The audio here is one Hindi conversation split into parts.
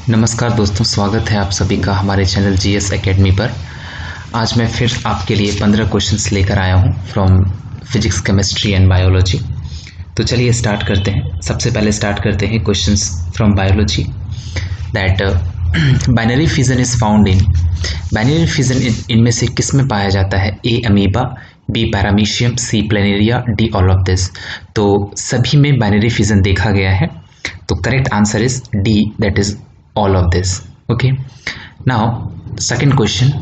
नमस्कार दोस्तों, स्वागत है आप सभी का हमारे चैनल जीएस एकेडमी पर। आज मैं फिर आपके लिए 15 क्वेश्चंस लेकर आया हूं from physics, chemistry and biology. तो चलिए स्टार्ट करते हैं। सबसे पहले स्टार्ट करते हैं questions from biology. That binary fission is found in, binary fission इनमें से किस में पाया जाता है? A amoeba, B paramecium, C planaria, D all of this. तो सभी में बाइनरी फिजन देखा गया है, तो correct answer is D, that is all of this. Okay, now second question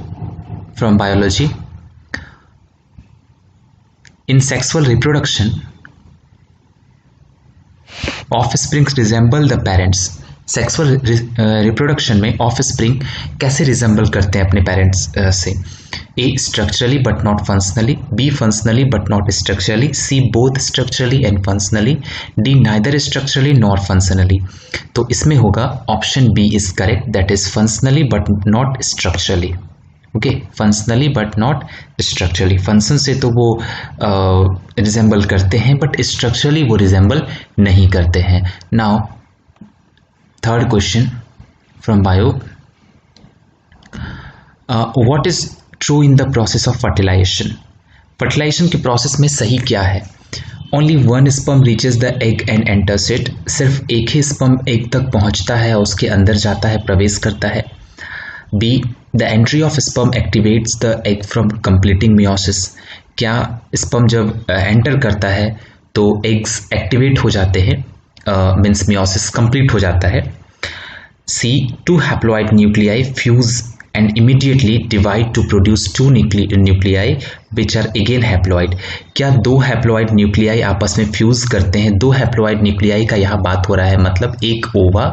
from biology. In sexual reproduction, offspring resemble the parents. Sexual reproduction में ऑफस्प्रिंग कैसे रिजेंबल करते हैं अपने पेरेंट्स से? A structurally but not functionally, B functionally but not structurally, C both structurally and functionally, D neither structurally nor functionally. तो इसमें होगा option B is correct, that is functionally but not structurally. Okay, functionally but not structurally. Function से तो वो रिजेंबल करते हैं बट स्ट्रक्चरली वो रिजेंबल नहीं करते हैं। Now third question from bio. What is true in the process of fertilization? fertilization के process में सही क्या है? Only one sperm reaches the egg and enters it. सिर्फ एक ही sperm egg तक पहुंचता है और उसके अंदर जाता है, प्रवेश करता है। B, the entry of sperm activates the egg from completing meiosis. क्या sperm जब enter करता है तो eggs activate हो जाते हैं, मीन्स मियोसिस कंप्लीट हो जाता है। C, two haploid nuclei fuse and immediately divide to produce two nuclei which are again haploid. क्या दो हैप्लॉइड न्यूक्लियाई आपस में फ्यूज करते हैं? दो हैप्लॉइड न्यूक्लियाई का यहाँ बात हो रहा है, मतलब एक ओवा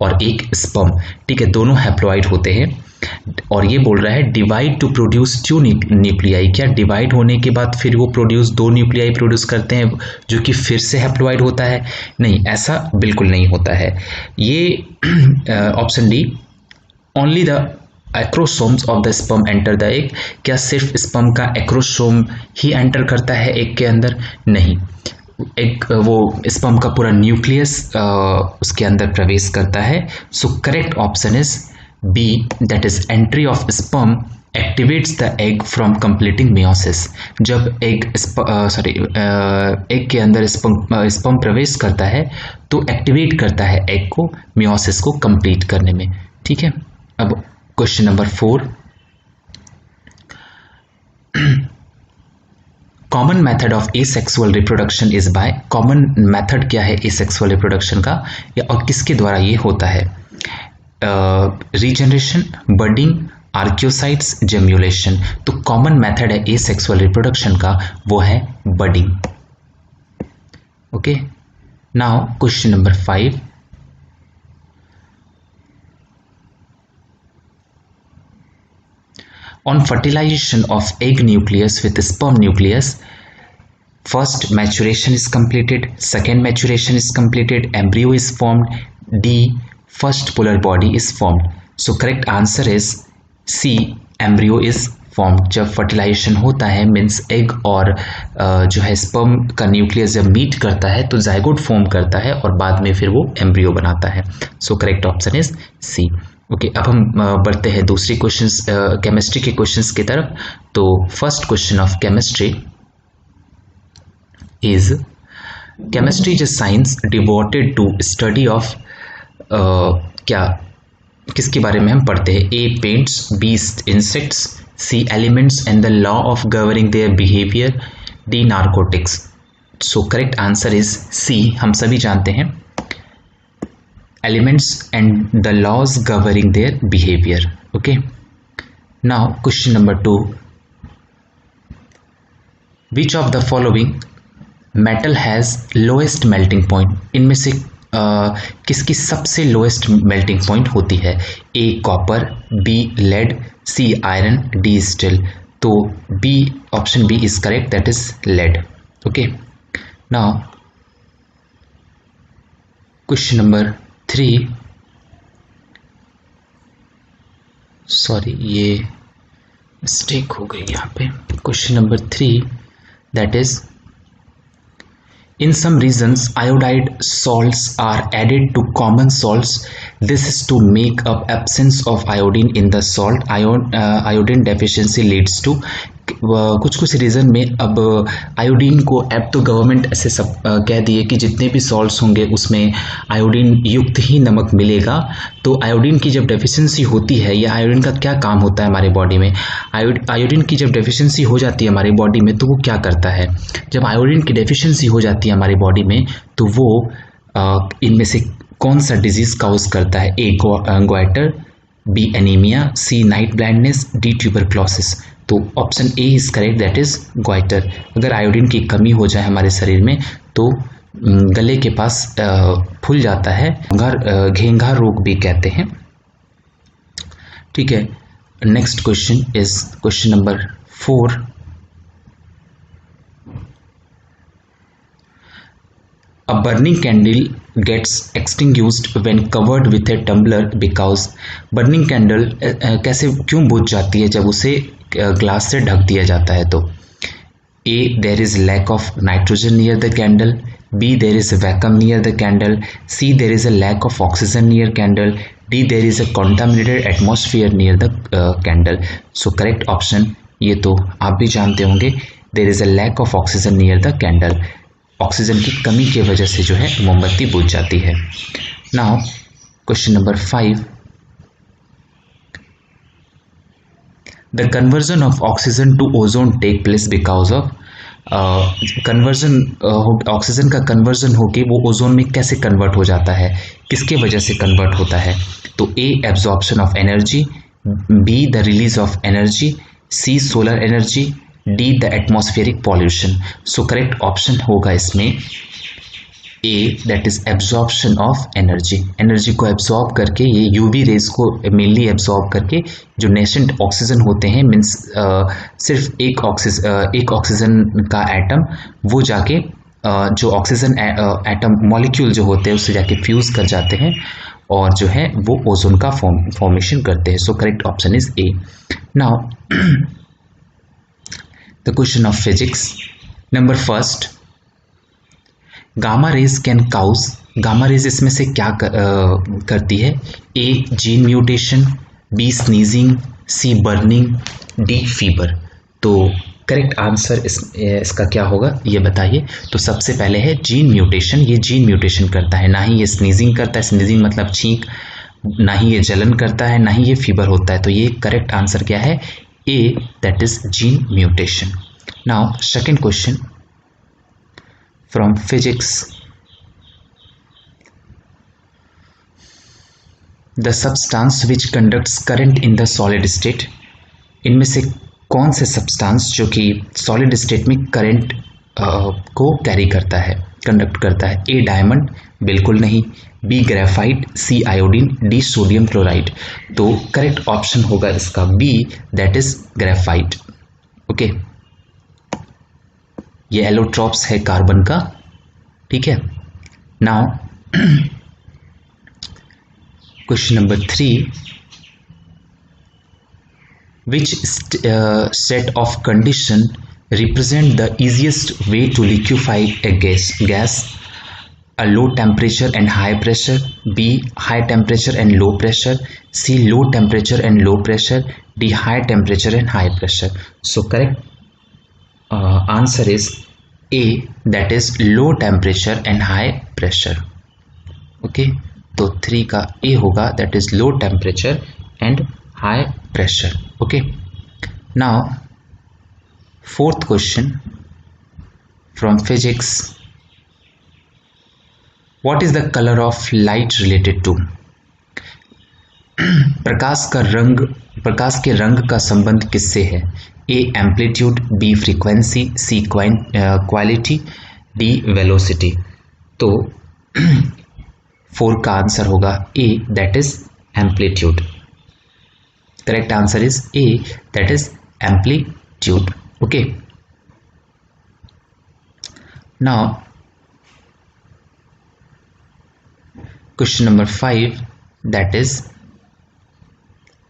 और एक स्पर्म, ठीक है, दोनों हैप्लॉइड होते हैं। और ये बोल रहा है divide to produce two nuclei. क्या डिवाइड होने के बाद फिर वो प्रोड्यूस दो न्यूक्लियाई प्रोड्यूस करते हैं जो कि फिर से हैप्लॉइड होता है? नहीं, ऐसा बिल्कुल नहीं होता है। ये option D, only the acrosomes of the sperm enter the egg. क्या सिर्फ स्पर्म का एक्रोसोम ही एंटर करता है एग के अंदर? नहीं, एक वो स्पर्म का पूरा न्यूक्लियस उसके अंदर प्रवेश करता है। So correct option is B, that is entry of sperm activates the egg from completing meiosis. जब एग के अंदर स्पर्म प्रवेश करता है तो एक्टिवेट करता है एग को मेयोसिस को कंप्लीट करने में, ठीक है। अब question number 4, common method of asexual reproduction is by. Common method क्या है एसेक्सुअल रिप्रोडक्शन का, या और किसके द्वारा ये होता है? Regeneration, budding, archaeocytes, gemmulation. तो कॉमन मेथड है एसेक्सुअल रिप्रोडक्शन का, वो है budding. Okay, now question number 5, on fertilization of egg nucleus with sperm nucleus, first maturation is completed, second maturation is completed, embryo is formed, D, first polar body is formed. So correct answer is C, embryo is formed. जब fertilization होता है मीन्स एग और जो है स्पर्म का न्यूक्लियस जब मीट करता है तो जाइगोट फॉर्म करता है और बाद में फिर वो एम्ब्रियो बनाता है। So correct option is C. Okay, अब हम बढ़ते हैं दूसरी क्वेश्चंस, केमिस्ट्री के क्वेश्चंस की तरफ। तो first question of chemistry is, chemistry is a science devoted to study of, क्या किसके बारे में हम पढ़ते हैं? A paints, B insects, C elements and the law of governing their behaviour, D narcotics. So correct answer is C, हम सभी जानते हैं, elements and the laws governing their behavior. Okay, now question number 2, which of the following metal has lowest melting point? इनमें से किसकी सबसे लोएस्ट मेल्टिंग पॉइंट होती है? A copper, B lead, C iron, D steel. तो B, option B is correct, that is lead. Okay, now question number 3, sorry ये मिस्टेक हो गई यहाँ पे। Question number 3, that is In some regions, iodide salts are added to common salts. This is to make up absence of iodine in the salt. Iodine deficiency leads to कुछ कुछ रीज़न में अब आयोडीन को अब तो गवर्नमेंट ऐसे सब कह दिए कि जितने भी सॉल्ट्स होंगे उसमें आयोडीन युक्त ही नमक मिलेगा। तो आयोडीन की जब डेफिशिएंसी होती है, या आयोडीन का क्या काम होता है हमारे बॉडी में, आयोडीन की जब डेफिशिएंसी हो जाती है हमारी बॉडी में तो वो क्या करता है, जब आयोडीन की डेफिशिएंसी हो जाती है हमारी बॉडी में तो वो इनमें से कौन सा डिजीज़ काउज करता है? ए गोइटर, बी एनीमिया, सी नाइट ब्लाइंडनेस, डी ट्यूबरक्लोसिस। तो option A is correct, that is goitre. अगर आयोडीन की कमी हो जाए हमारे शरीर में तो गले के पास फूल जाता है, घेंघा रोग भी कहते हैं। ठीक है, next question is question number 4। A burning candle gets extinguished when covered with a tumbler because burning candle कैसे क्यों बुझ जाती है जब उसे ग्लास से ढक दिया जाता है? तो A, there is lack of nitrogen near the candle, B, there is a vacuum near the candle, C, there is a lack of oxygen near candle, D, there is a contaminated atmosphere near the candle. So correct option, ये तो आप भी जानते होंगे, there is a lack of oxygen near the candle. Oxygen की कमी की वजह से जो है मोमबत्ती बुझ जाती है। Now question number 5, the conversion of oxygen to ozone take place because of conversion oxygen का कन्वर्जन होके वो ओजोन में कैसे कन्वर्ट हो जाता है, किसके वजह से कन्वर्ट होता है? तो A, absorption of energy, B, the release of energy, C, solar energy, D, the atmospheric pollution. So correct option होगा इसमें A, that is absorption of energy. Energy को एब्जॉर्ब करके, ये यूवी रेज को मेनली एब्जॉर्ब करके जो नेसेंट ऑक्सीजन होते हैं, मीन्स सिर्फ एक ऑक्सीजन का एटम, वो जाके जो ऑक्सीजन एटम मॉलिक्यूल जो होते हैं उससे जाके फ्यूज कर जाते हैं और जो है वो ओजोन का फॉर्मेशन करते हैं। सो correct option is a. Now the question of physics, number 1, gamma rays can cause, gamma rays इसमें से क्या करती है? A, gene mutation, B, sneezing, C, burning, D, fever। तो करेक्ट आंसर इसका क्या होगा ये बताइए। तो सबसे पहले है जीन म्यूटेशन, ये जीन म्यूटेशन करता है, ना ही ये स्नीजिंग करता है, स्नीजिंग मतलब छींक, ना ही ये जलन करता है, ना ही ये फीवर होता है। तो ये करेक्ट आंसर क्या है? A, that is gene mutation. Now second question from physics, the substance which conducts current in the solid state, इनमें से कौन से सब्सटेंस जो कि सॉलिड स्टेट में करंट को कैरी करता है, कंडक्ट करता है? ए, डायमंड, बिल्कुल नहीं, B, graphite, C, iodine, D, sodium chloride. तो करेक्ट ऑप्शन होगा इसका B, that is graphite. Okay, ये एलोट्रॉप्स है कार्बन का। ठीक है, now question number 3, which set of condition represent the easiest way to liquefy a gas? A low temperature and high pressure, B, high temperature and low pressure, C, low temperature and low pressure, D, high temperature and high pressure. So correct answer is A, that is low temperature and high pressure. Okay, तो 3 का A होगा, that is low temperature and high pressure. Okay, now fourth question from physics, what is the color of light related to? प्रकाश के रंग का संबंध किससे है? A, amplitude, B, frequency, C, quality, D, velocity. तो 4 का आंसर होगा A, that is amplitude. Correct answer is A, that is amplitude. Okay, now question number 5, that is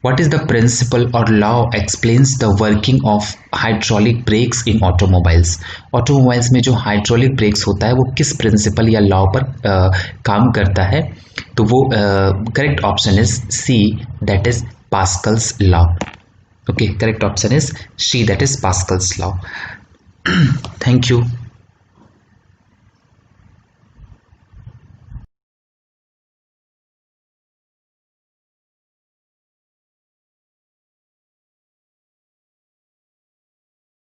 What is the principle or law explains the working of hydraulic brakes in automobiles? Automobiles में जो हाइड्रोलिक ब्रेक्स होता है वो किस प्रिंसिपल या लॉ पर काम करता है? तो वो correct option is C, that is Pascal's law. Okay, correct option is C, that is Pascal's law. Thank you.